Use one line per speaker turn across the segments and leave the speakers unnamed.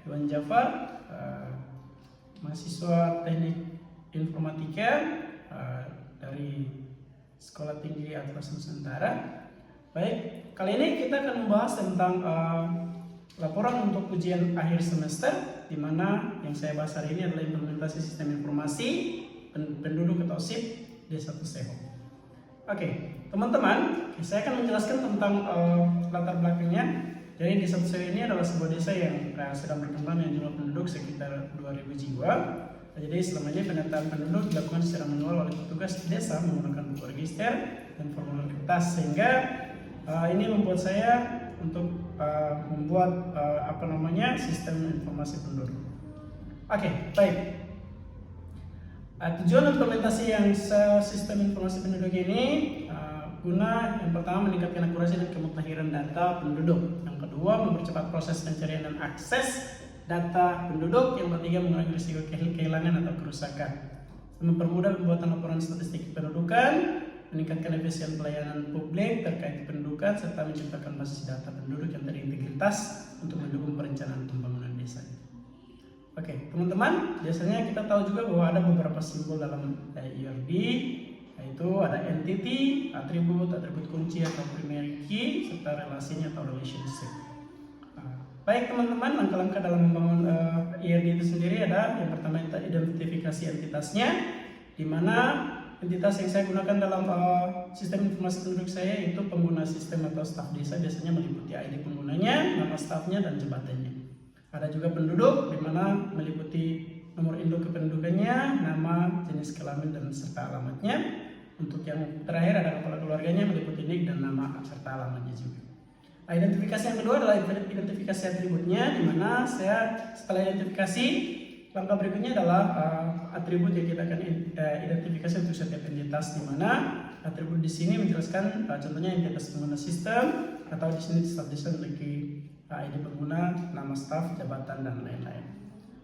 Iwan Jafar, mahasiswa Teknik Informatika dari Sekolah Tinggi Atlas Nusantara. Baik, kali ini kita akan membahas tentang laporan untuk ujian akhir semester, di mana yang saya bahas hari ini adalah implementasi sistem informasi penduduk atau SIP Desa Tuseho. Oke, teman-teman, saya akan menjelaskan tentang latar belakangnya. Jadi Desa Tuseho ini adalah sebuah desa yang sedang berkembang dengan jumlah penduduk sekitar 2.000 jiwa. Jadi selama ini pendataan penduduk dilakukan secara manual oleh petugas desa menggunakan buku register dan formulir kertas, sehingga ini membuat saya untuk membuat sistem informasi penduduk. Oke, baik. Tujuan implementasi yang sistem informasi penduduk ini guna yang pertama meningkatkan akurasi dan kemutahiran data penduduk. Yang kedua, mempercepat proses pencarian dan akses data penduduk. Yang ketiga, mengurangi risiko kehilangan atau kerusakan. Mempermudah pembuatan laporan statistik kependudukan, meningkatkan efisien pelayanan publik terkait kependudukan, serta menciptakan basis data penduduk yang terintegritas untuk mendukung perencanaan pembangunan desa. Oke, teman-teman, biasanya kita tahu juga bahwa ada beberapa simbol dalam IRD, yaitu ada entity, atribut kunci atau primary key, serta relasinya atau relationship. Baik teman-teman, langkah-langkah dalam membangun IRD itu sendiri ada yang pertama identifikasi entitasnya, di mana entitas yang saya gunakan dalam sistem informasi penduduk saya itu pengguna sistem atau staf desa, biasanya meliputi ID penggunanya, nama stafnya, dan jabatannya. Ada juga penduduk, di mana meliputi nomor induk kependudukannya, nama, jenis kelamin, dan serta alamatnya. Untuk yang terakhir ada kepala keluarganya, meliputi nik dan nama serta alamatnya juga. Identifikasi yang kedua adalah identifikasi atributnya, di mana saya setelah identifikasi, langkah berikutnya adalah atribut yang kita akan identifikasi untuk setiap entitas, di mana atribut di sini menjelaskan contohnya entitas pengguna sistem, atau di sini staf desa memiliki ID pengguna, nama staf, jabatan, dan lain-lain.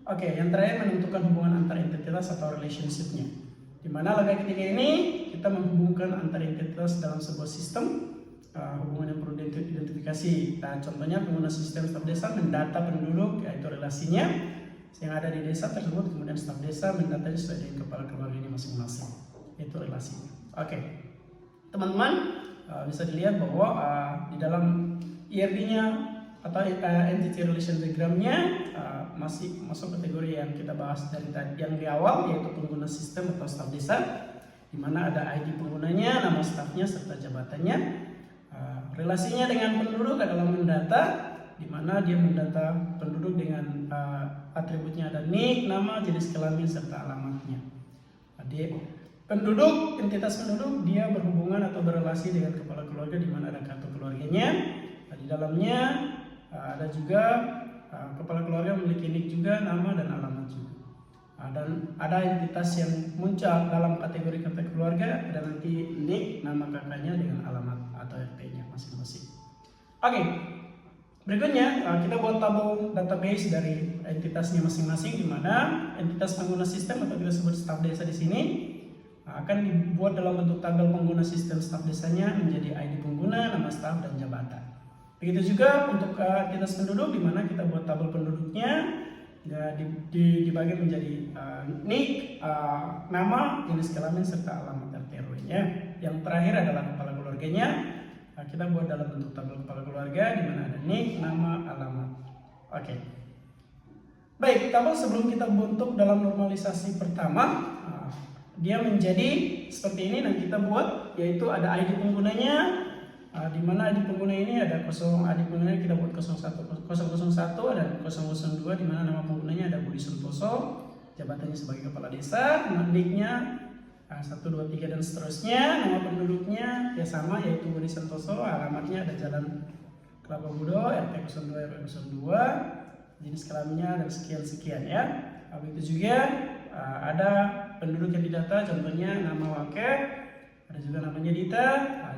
Oke, yang terakhir menentukan hubungan antar entitas atau relationship-nya, di mana langkah ketiga ini kita menghubungkan antar entitas dalam sebuah sistem. Hubungan yang perlu diidentifikasi. Contohnya pengguna sistem staf desa mendata penduduk, yaitu relasinya yang ada di desa tersebut, kemudian staf desa mendatanya sesuai dengan kepala keluarganya masing-masing, itu relasinya. Oke, teman-teman, bisa dilihat bahwa di dalam IRD-nya atau entity relation diagram-nya masih masuk kategori yang kita bahas dari tadi yang di awal, yaitu pengguna sistem atau staf desa, di mana ada ID penggunanya, nama stafnya, serta jabatannya. Relasinya dengan penduduk adalah mendata, di mana dia mendata penduduk dengan atributnya ada nik, nama, jenis kelamin, serta alamatnya. Penduduk, entitas penduduk, dia berhubungan atau berrelasi dengan kepala keluarga, di mana ada kartu keluarganya. Di dalamnya ada juga kepala keluarga memiliki nik juga, nama, dan alamat juga. Dan ada entitas yang muncul dalam kategori kartu keluarga, ada nanti nik, nama kakaknya dengan alamat atau RT-nya masing-masing. Oke, berikutnya kita buat tabel database dari entitasnya masing-masing, di mana entitas pengguna sistem atau kita sebut staf desa di sini akan dibuat dalam bentuk tabel pengguna sistem staf desanya menjadi ID pengguna, nama staf, dan jabatan. Begitu juga untuk entitas penduduk, di mana kita buat tabel penduduknya dibagi menjadi nik, nama, jenis kelamin, serta alamat RT RW-nya. Yang terakhir adalah kepala keluarganya. Kita buat dalam bentuk tabel kepala keluarga, di mana ada nik, nama, alamat. Oke. Baik, tabel sebelum kita bentuk dalam normalisasi pertama, dia menjadi seperti ini, dan kita buat yaitu ada ID penggunanya, di mana ID pengguna ini ada ID penggunanya kita buat 001 dan 002, di mana nama penggunanya ada Budi Santoso, jabatannya sebagai kepala desa, niknya 1, 2, 3 dan seterusnya. Nama penduduknya ya sama, yaitu Budi Santoso, alamatnya ada Jalan Kelapa Budo, RT 02 RW 02, jenis kelaminnya dan sekian-sekian ya. Begitu juga ada penduduk yang didata, contohnya nama Wakil, ada juga namanya Dita,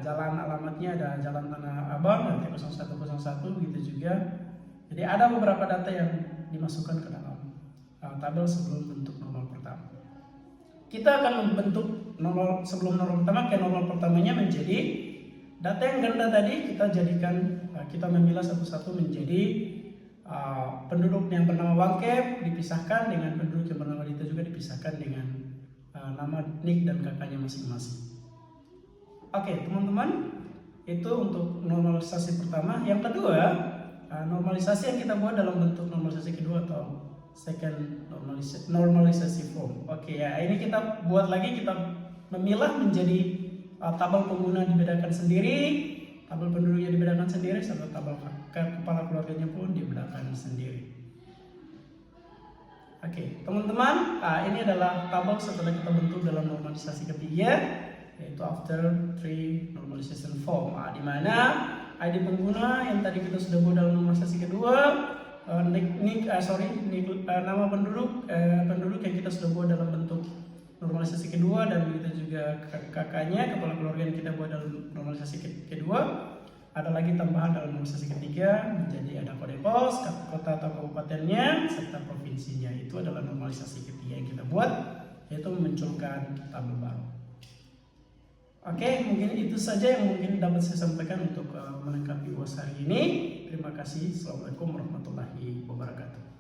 jalan alamatnya ada Jalan Tanah Abang, RT 0101, begitu juga. Jadi ada beberapa data yang dimasukkan ke dalam tabel sebelum bentuk normal pertama. Kita akan membentuk normal sebelum normal pertama ke normal pertamanya menjadi data yang ganda tadi, kita jadikan, kita memilah satu-satu menjadi penduduk yang bernama Wangkep dipisahkan dengan penduduk yang bernama Dita juga dipisahkan dengan nama nik dan kakaknya masing-masing. Oke, teman-teman, itu untuk normalisasi pertama. Yang kedua, normalisasi yang kita buat dalam bentuk normalisasi kedua atau second normalisasi form. Oke ya, ini kita buat lagi, kita memilah menjadi tabel pengguna dibedakan sendiri, tabel penduduknya dibedakan sendiri, serta tabel kepala keluarganya pun dibedakan sendiri. Oke, teman-teman, ini adalah tabel setelah kita bentuk dalam normalisasi ketiga, yaitu after three normalization form, di mana ID pengguna yang tadi kita sudah buat dalam normalisasi kedua, nama penduduk yang kita sudah buat dalam bentuk normalisasi kedua, dan begitu juga kakaknya, kepala keluarga yang kita buat dalam normalisasi kedua. Ada lagi tambahan dalam normalisasi ketiga, menjadi ada kode pos, kota atau kabupatennya, serta provinsinya. Itu adalah normalisasi ketiga yang kita buat, yaitu memunculkan tabel baru. Oke, mungkin itu saja yang mungkin dapat saya sampaikan untuk melengkapi UAS hari ini. Terima kasih. Assalamualaikum warahmatullahi wabarakatuh.